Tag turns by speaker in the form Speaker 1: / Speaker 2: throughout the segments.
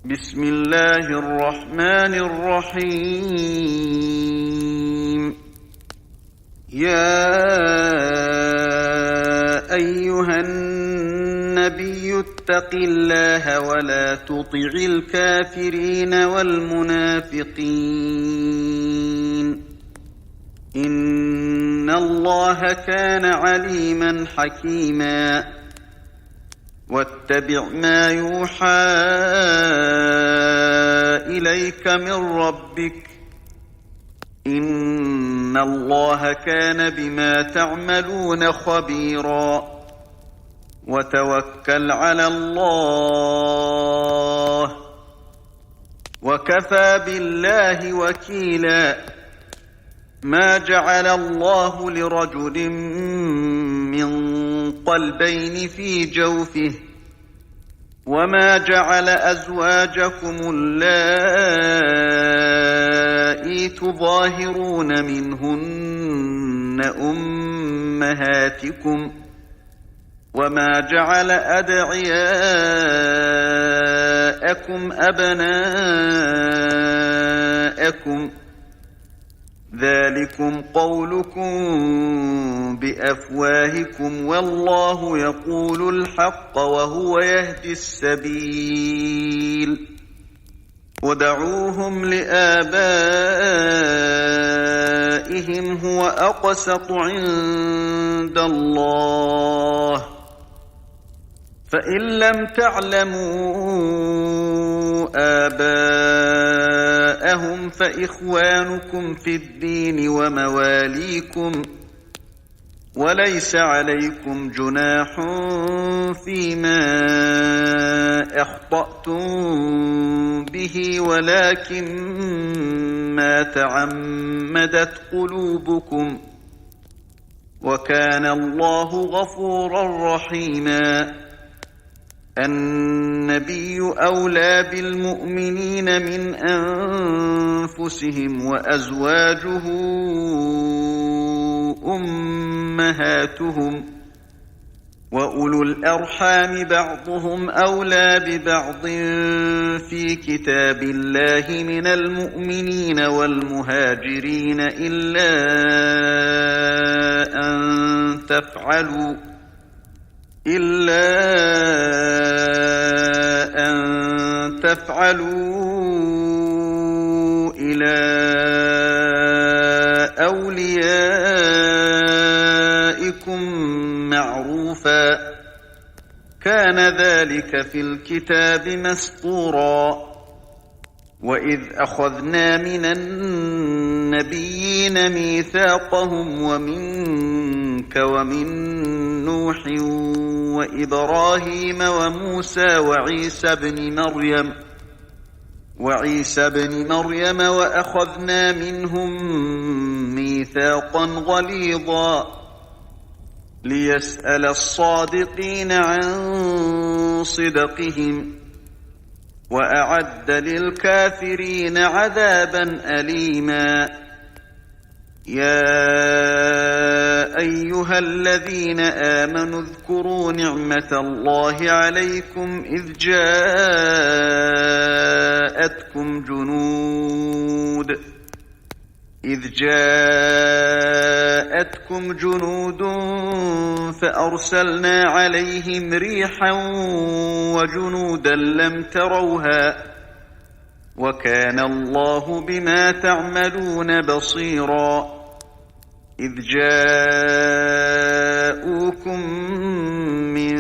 Speaker 1: بسم الله الرحمن الرحيم. يا أيها النبي اتق الله ولا تطع الكافرين والمنافقين، إن الله كان عليما حكيما. واتبع ما يوحى إليك من ربك، إن الله كان بما تعملون خبيرا. وتوكل على الله، وكفى بالله وكيلا. ما جعل الله لرجل من قلبين في جوفه، وما جعل أزواجكم اللائي تظاهرون منهن أمهاتكم، وما جعل أدعياءكم أبناءكم، ذلكم قولكم بأفواهكم، والله يقول الحق وهو يهدي السبيل. ودعوهم لآبائهم هو أقسط عند الله، فإن لم تعلموا آباءهم فإخوانكم في الدين ومواليكم، وليس عليكم جناح فيما أخطأتم به، ولكن ما تعمدت قلوبكم، وكان الله غفورا رحيما. النبي أولى بالمؤمنين من أنفسهم، وأزواجه أمهاتهم، وأولو الأرحام بعضهم أولى ببعض في كتاب الله من المؤمنين والمهاجرين إلا أن تفعلوا إلى أوليائكم معروفا، كان ذلك في الكتاب مسطورا. وإذ أخذنا من النبيين ميثاقهم ومنك ومن نوح وإبراهيم وموسى وعيسى بن مريم وأخذنا منهم ميثاقا غليظا، ليسأل الصادقين عن صدقهم، وأعد للكافرين عذابا أليما. يا أيها الذين آمنوا اذكروا نعمة الله عليكم إذ جاءتكم جنود فأرسلنا عليهم ريحا وجنودا لم تروها، وكان الله بما تعملون بصيرا. إذ جاءوكم من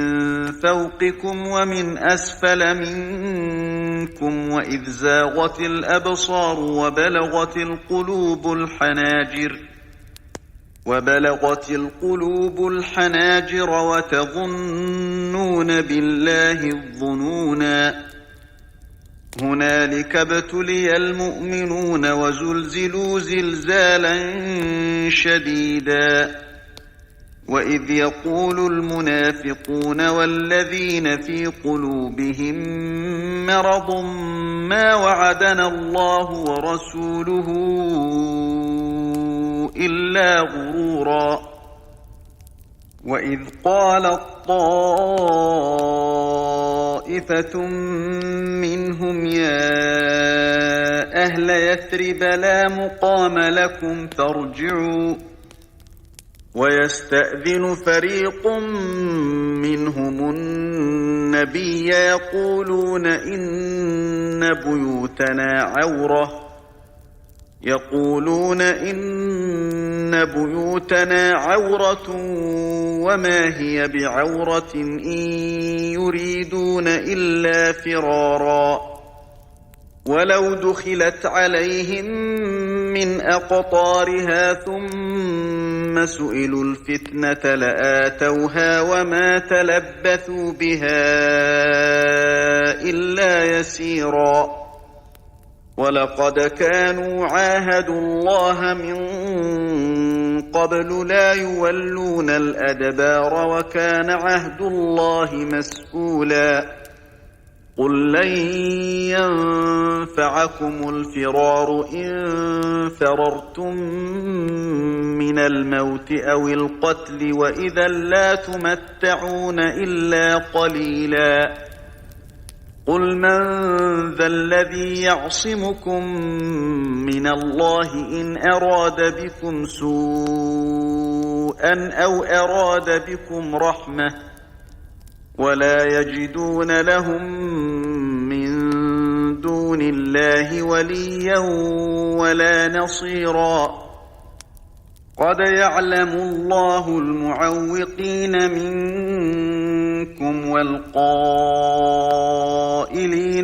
Speaker 1: فوقكم ومن أسفل منكم، وإذ زاغت الأبصار وبلغت القلوب الحناجر وتظنون بالله الظنونا. هنالك ابتلي المؤمنون وزلزلوا زلزالا شديدا. وإذ يقول المنافقون والذين في قلوبهم مرض ما وعدنا الله ورسوله إلا غرورا. وإذ قالت طائفة منهم أهل يثرب لا مقام لكم فارجعوا ويستأذن فريق منهم النبي يقولون إن بيوتنا عورة وما هي بعورة إن يريدون إلا فرارا ولو دخلت عليهم من أقطارها ثم سئلوا الفتنة لآتوها وما تلبثوا بها إلا يسيرا ولقد كانوا عاهدوا الله من قبل لا يولون الأدبار وكان عهد الله مسئولا قل لن ينفعكم الفرار إن فررتم من الموت أو القتل وإذا لا تمتعون إلا قليلا قل من ذا الذي يعصمكم من الله إن أراد بكم سوءا أو أراد بكم رحمة ولا يجدون لهم من دون الله وليا ولا نصيرا قد يعلم الله المعوقين منكم والقائلين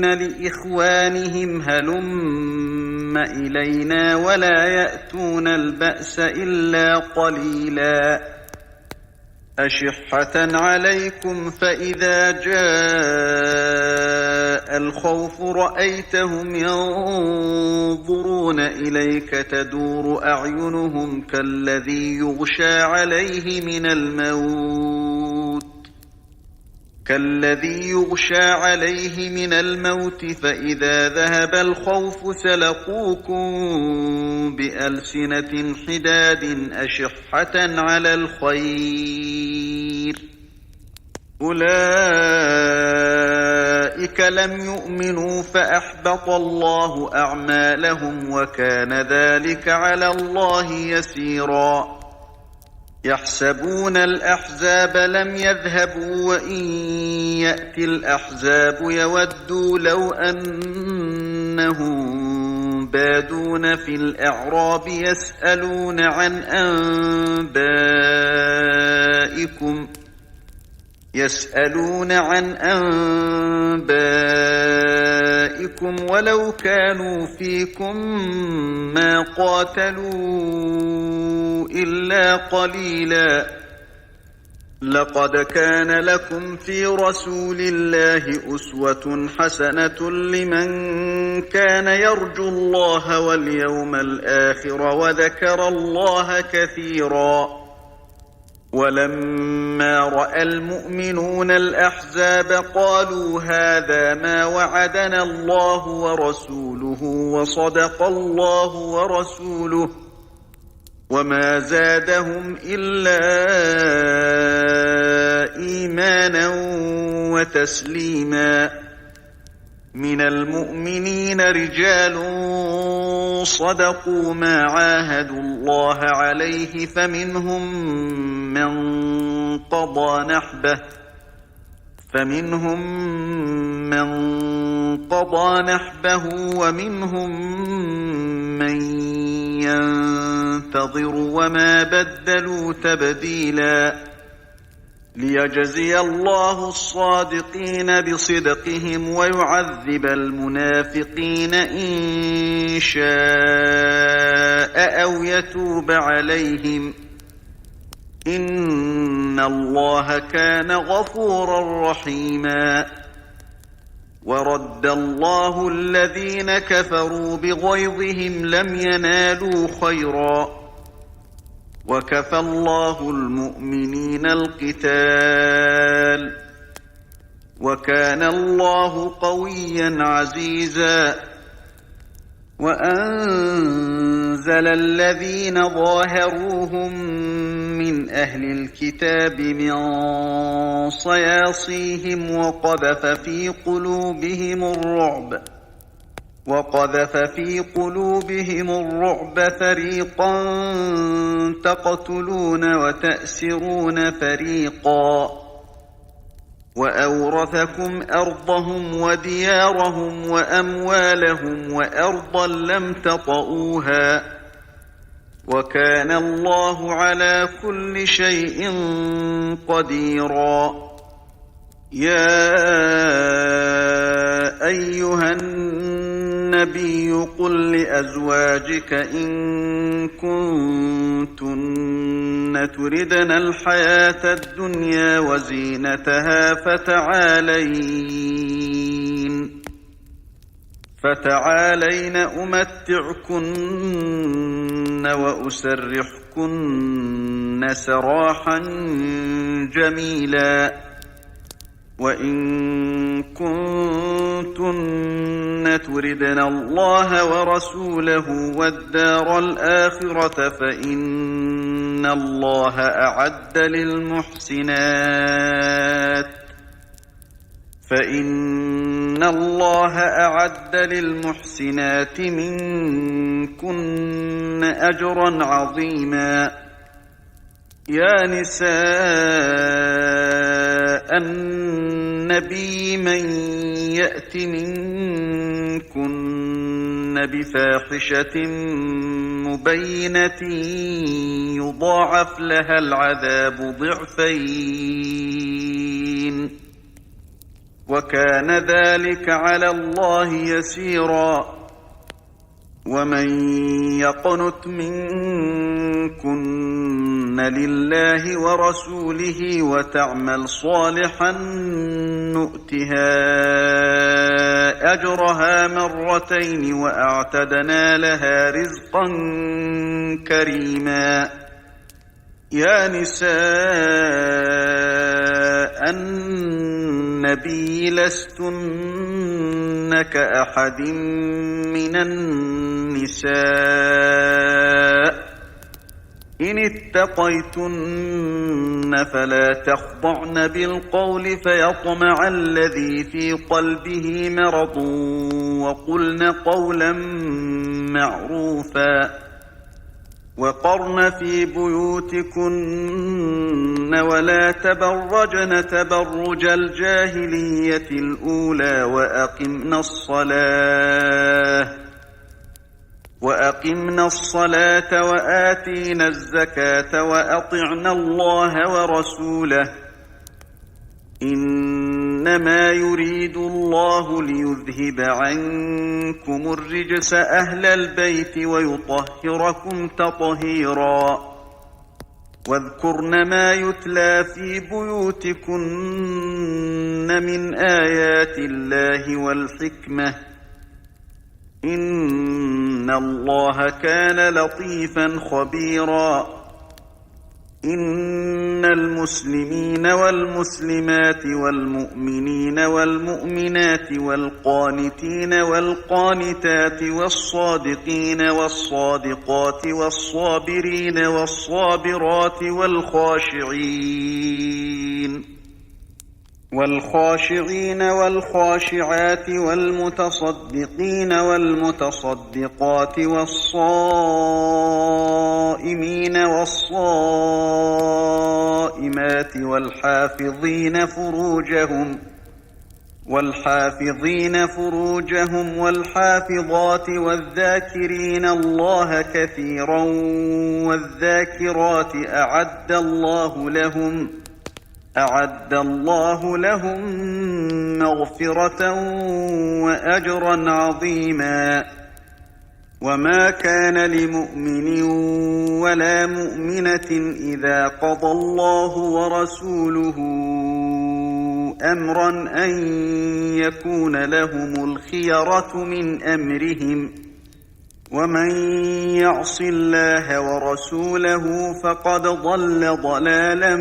Speaker 1: لإخوانهم هلم إلينا ولا يأتون البأس إلا قليلا أشحة عليكم فإذا جاء الخوف رأيتهم ينظرون إليك تدور أعينهم كالذي يغشى عليه من الموت فإذا ذهب الخوف سلقوكم بألسنة حداد أشحة على الخير أولئك لم يؤمنوا فأحبط الله أعمالهم وكان ذلك على الله يسيرا يحسبون الأحزاب لم يذهبوا وإن يأتي الأحزاب يودوا لو أنهم بادون في الأعراب يسألون عن أنبائكم ولو كانوا فيكم ما قاتلوا إلا قليلا لقد كان لكم في رسول الله أسوة حسنة لمن كان يرجو الله واليوم الآخر وذكر الله كثيرا ولما رأى المؤمنون الأحزاب قالوا هذا ما وعدنا الله ورسوله وصدق الله ورسوله وما زادهم إلا إيمانا وتسليما من المؤمنين رجال صدقوا ما عاهدوا الله عليه فمنهم من قضى نحبه ومنهم من ينتظر وما بدلوا تبديلا ليجزي الله الصادقين بصدقهم ويعذب المنافقين إن شاء أو يتوب عليهم إن الله كان غفورا رحيما ورد الله الذين كفروا بغيظهم لم ينالوا خيرا وكفى الله المؤمنين القتال وكان الله قويا عزيزا وأنزل الذين ظاهروهم من أهل الكتاب من صياصيهم وقذف في قلوبهم الرعب وقذف في قلوبهم الرعب فريقا تقتلون وتأسرون فريقا وأورثكم أرضهم وديارهم وأموالهم وأرضا لم تطئوها وكان الله على كل شيء قديرا يا أيها النبي قل لأزواجك إن كنتن تردن الحياة الدنيا وزينتها فتعالين أمتعكن وأسرحكن سراحا جميلا وإن كنتن تردن الله ورسوله والدار الآخرة فإن الله أعد للمحسنات منكن أجرا عظيما يا نساء النبي من يأت منكن بفاحشة مبينة يضاعف لها العذاب ضعفين وكان ذلك على الله يسيرا ومن يقنت منكن لله ورسوله وتعمل صالحا نؤتها أجرها مرتين وأعتدنا لها رزقا كريما يا نساء النبي لستن كأحد من النساء إن اتقيتن فلا تخضعن بالقول فيطمع الذي في قلبه مرض وقلن قولا معروفا وقرن في بيوتكن ولا تبرجن تبرج الجاهلية الأولى وأقمنا الصلاة وآتينا الزكاة وأطعنا الله ورسوله إنما يريد الله ليذهب عنكم الرجس أهل البيت ويطهركم تطهيرا واذكرن ما يتلى في بيوتكن من آيات الله والحكمة إن الله كان لطيفا خبيرا إن المسلمين والمسلمات والمؤمنين والمؤمنات والقانتين والقانتات والصادقين والصادقات والصابرين والصابرات والخاشعين والخاشعات والمتصدقين والمتصدقات والصائمين والصائمات والحافظين فروجهم والحافظات والذاكرين الله كثيرا والذاكرات أعد الله لهم مغفرة وأجرا عظيما وما كان لمؤمن ولا مؤمنة إذا قضى الله ورسوله أمرا أن يكون لهم الخيرة من أمرهم ومن يعص الله ورسوله فقد ضل ضلالا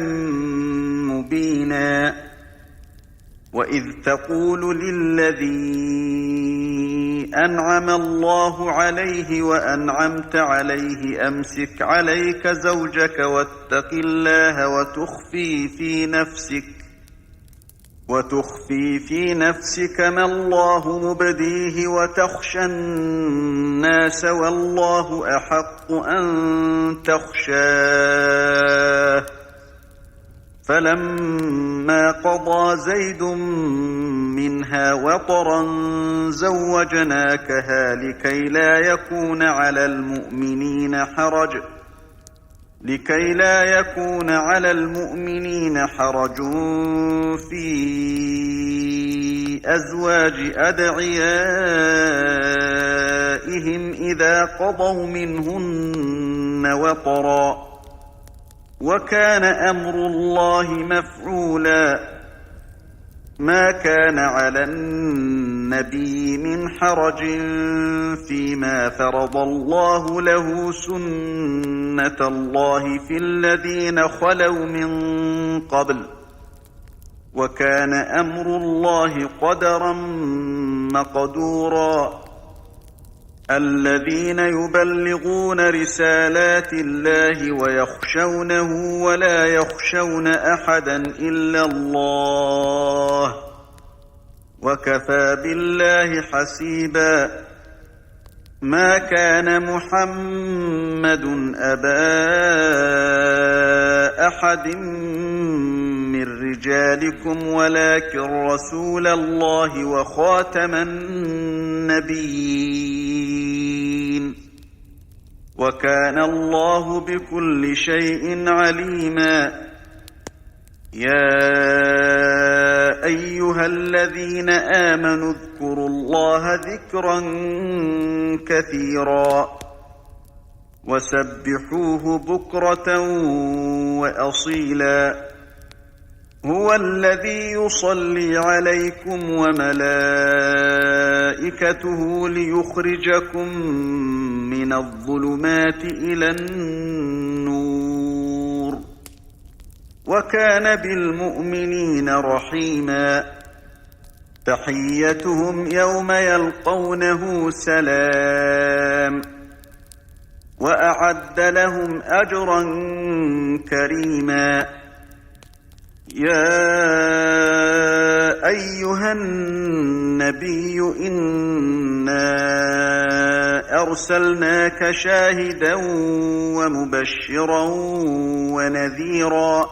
Speaker 1: مبينا وإذ تقول للذي أنعم الله عليه وأنعمت عليه أمسك عليك زوجك واتق الله وتخفي في نفسك ما الله مبديه وتخشى الناس والله أحق أن تخشاه فلما قضى زيد منها وطرا زوجناكها لكي لا يكون على المؤمنين حرج في أزواج أدعيائهم إذا قضوا منهن وطرا وكان أمر الله مفعولا ما كان على النبي من حرج فيما فرض الله له سنة الله في الذين خلوا من قبل وكان أمر الله قدرا مقدورا الذين يبلغون رسالات الله ويخشونه ولا يخشون أحدا إلا الله وكفى بالله حسيبا ما كان محمد أبا أحد من رجالكم ولكن رسول الله وخاتم النبيين وكان الله بكل شيء عليما يا أيها الذين آمنوا اذكروا الله ذكرا كثيرا وسبحوه بكرة وأصيلا هو الذي يصلي عليكم وملائكته ليخرجكم من الظلمات إلى النور وكان بالمؤمنين رحيما تحيتهم يوم يلقونه سلام وأعد لهم أجرا كريما يا أيها النبي إنا أرسلناك شاهدا ومبشرا ونذيرا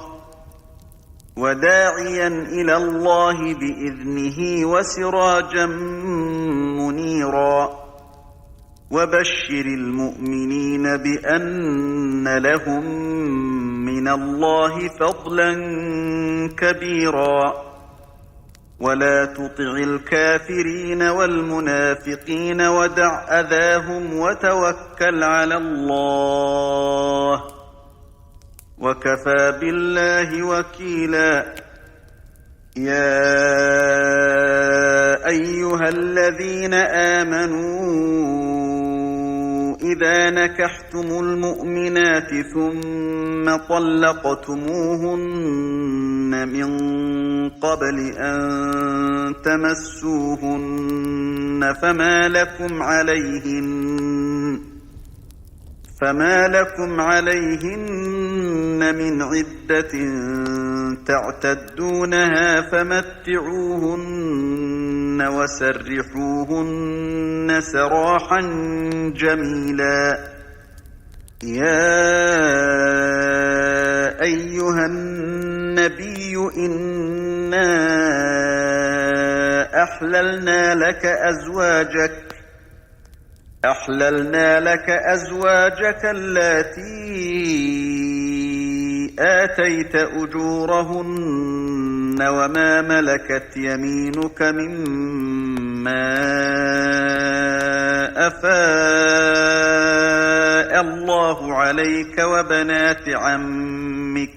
Speaker 1: وداعيا إلى الله بإذنه وسراجا منيرا وبشر المؤمنين بأن لهم من الله فضلا كبيرا ولا تطع الكافرين والمنافقين ودع أذاهم وتوكل على الله وكفى بالله وكيلا يا أيها الذين آمنوا إذا نكحتم المؤمنات ثم طلقتموهن من قبل أن تمسوهن فما لكم عليهن من عدة تعتدونها فمتعوهن وسرحوهن سراحا جميلا يا أيها النبي إنا أحللنا لك أزواجك اللاتي آتيت أجورهن وما ملكت يمينك مما أفاء الله عليك وبنات عمك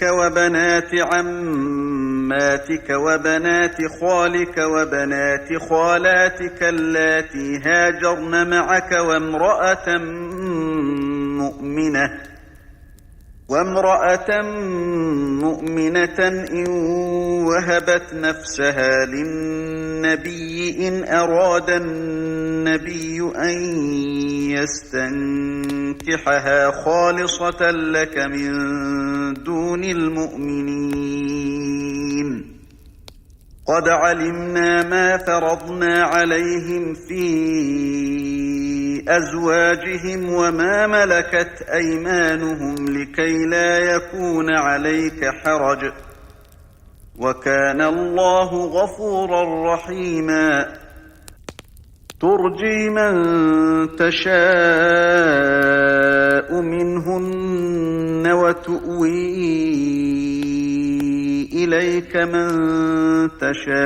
Speaker 1: وبنات عماتك وبنات خالك وبنات خالاتك اللاتي هاجرن معك وامرأة مؤمنة إن وهبت نفسها للنبي إن أراد النبي أن تنكحها خالصة لك من دون المؤمنين. قد علمنا ما فرضنا عليهم في أزواجهم وما ملكت أيمانهم لكي لا يكون عليك حرج، وكان الله غفورا رحيما. ترجي من تشاء منهن وتؤوي إليك من تشاء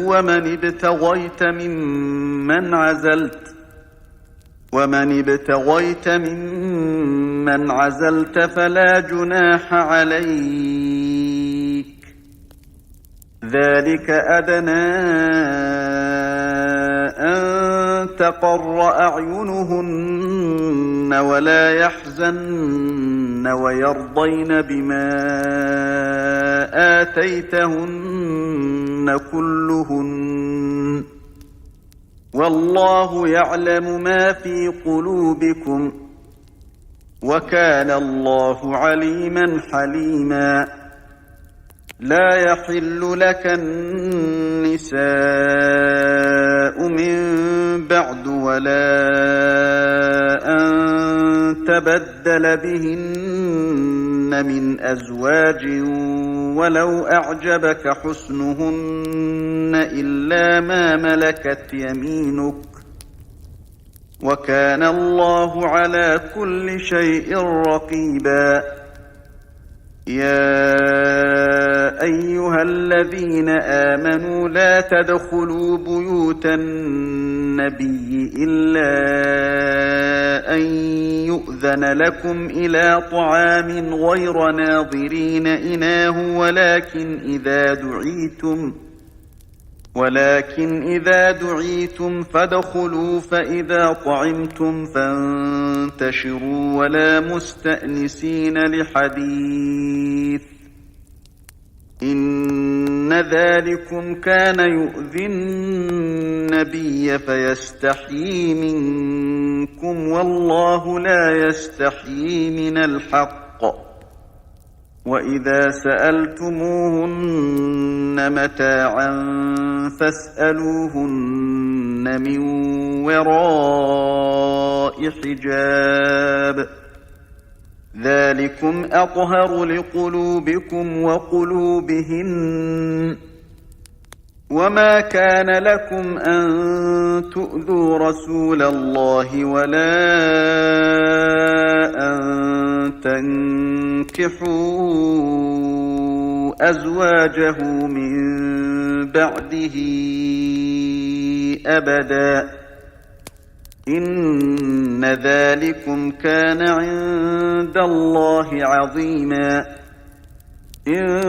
Speaker 1: ومن ابتغيت ممن عزلت فلا جناح عليك. ذلك أدنى أن تقر أعينهن ولا يحزن ويرضين بما آتيتهن كلهن، والله يعلم ما في قلوبكم، وكان الله عليما حليما. لا يحل لك النساء من بعد ولا أن تبدل بهن من أزواج ولو أعجبك حسنهن إلا ما ملكت يمينك، وكان الله على كل شيء رقيبا. يا أيها الذين آمنوا لا تدخلوا بيوت النبي إلا أن يؤذن لكم إلى طعام غير ناظرين إناه ولكن إذا دعيتم فادخلوا فإذا طعمتم فانتشروا ولا مستأنسين لحديث، إن ذلكم كان يؤذي النبي فيستحيي منكم والله لا يستحيي من الحق. وإذا سألتموهن متاعا فاسألوهن من وراء حجاب، ذلكم أطهر لقلوبكم وقلوبهن. وما كان لكم أن تؤذوا رسول الله ولا أن تنكحوا أزواجه من بعده أبدا، إن ذلكم كان عند الله عظيما. إن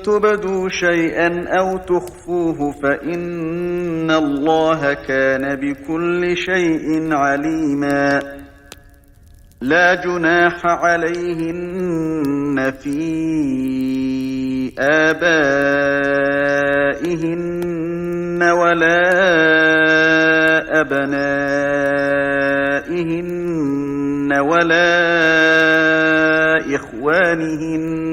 Speaker 1: تبدوا شيئا أو تخفوه فإن الله كان بكل شيء عليما. لا جناح عليهن في آبائهن ولا أبنائهن ولا إخوانهن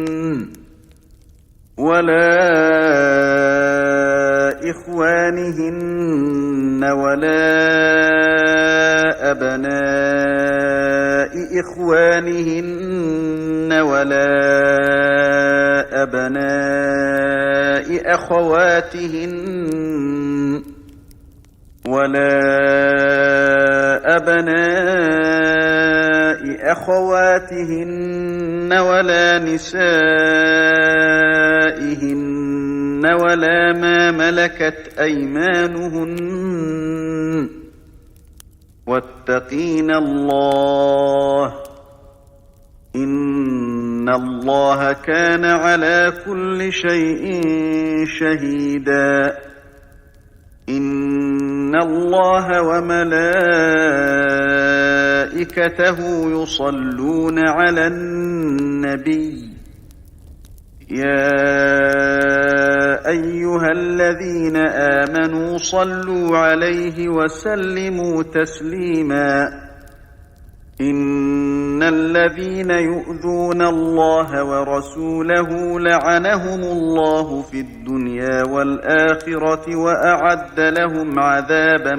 Speaker 1: ولا أبناء إخوانهن ولا أبناء أخواتهن ولا نسائهن ولا ما ملكت أيمانهن، واتقين الله، إن الله كان على كل شيء شهيدا. إن الله وملائكته يصلون على النبي، يا أيها الذين آمنوا صلوا عليه وسلموا تسليما. إن الذين يؤذون الله ورسوله لعنهم الله في الدنيا والآخرة وأعد لهم عذابا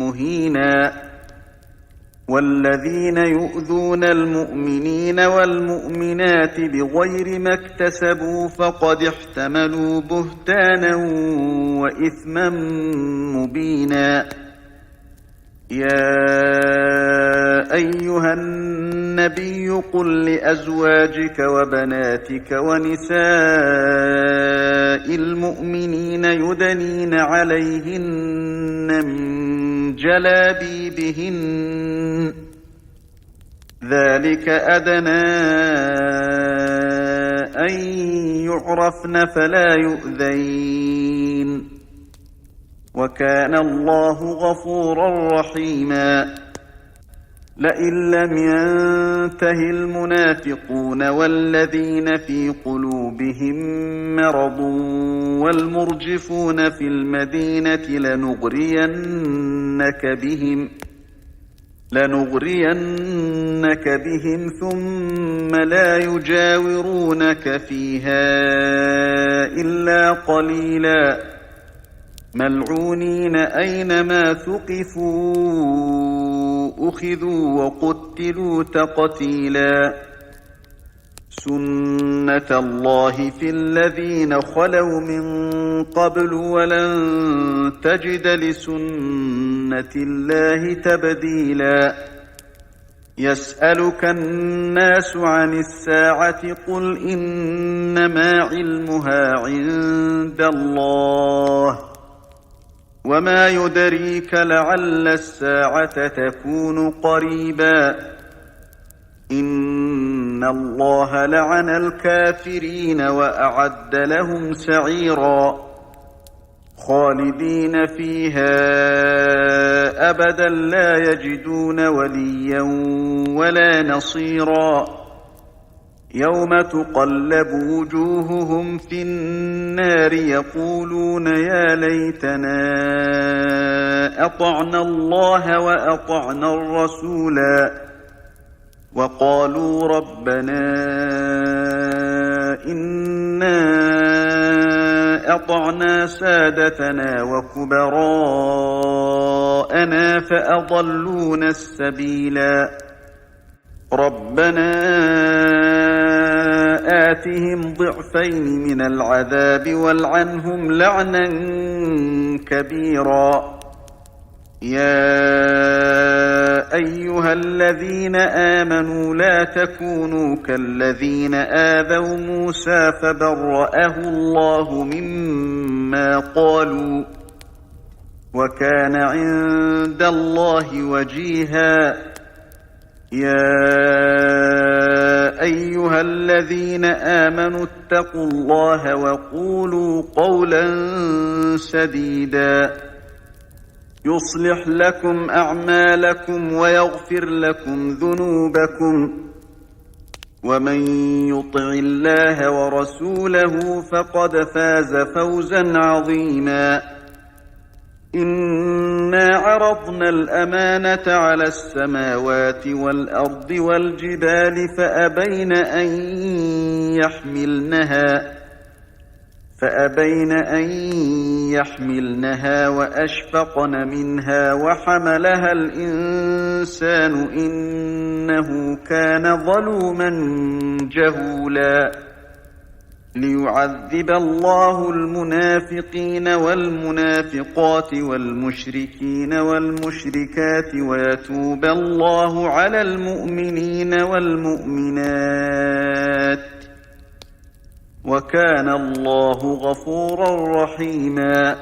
Speaker 1: مهينا والذين يؤذون المؤمنين والمؤمنات بغير ما اكتسبوا فقد احتملوا بهتانا وإثما مبينا يا أيها النبي قل لأزواجك وبناتك ونساء المؤمنين يدنين عليهن من جلابيبهن ذلك أدنى أن يعرفن فلا يؤذين وكان الله غفورا رحيما لئن لم ينته المنافقون والذين في قلوبهم مرض والمرجفون في المدينة لنغرينك بهم ثم لا يجاورونك فيها إلا قليلا ملعونين أينما ثقفوا أخذوا وقتلوا تقتيلا سنة الله في الذين خلوا من قبل ولن تجد لسنة الله تبديلا يسألك الناس عن الساعة قل إنما علمها عند الله وما يدريك لعل الساعة تكون قريبا إن الله لعن الكافرين وأعد لهم سعيرا خالدين فيها أبدا لا يجدون وليا ولا نصيرا يوم تقلب وجوههم في النار يقولون يا ليتنا أطعنا الله وأطعنا الرسولا وقالوا ربنا إنا أطعنا سادتنا وكبراءنا فأضلونا السبيلا ربنا آتهم ضعفين من العذاب والعنهم لعنا كبيرا يا أيها الذين آمنوا لا تكونوا كالذين آذوا موسى فبرأه الله مما قالوا وكان عند الله وجيها يا أيها الذين آمنوا اتقوا الله وقولوا قولا سديدا يصلح لكم أعمالكم ويغفر لكم ذنوبكم ومن يطع الله ورسوله فقد فاز فوزا عظيما إنا عرضنا الأمانة على السماوات والأرض والجبال فأبين أن يحملنها وأشفقن منها وحملها الإنسان إنه كان ظلوما جهولا ليعذب الله المنافقين والمنافقات والمشركين والمشركات ويتوب الله على المؤمنين والمؤمنات وكان الله غفورا رحيما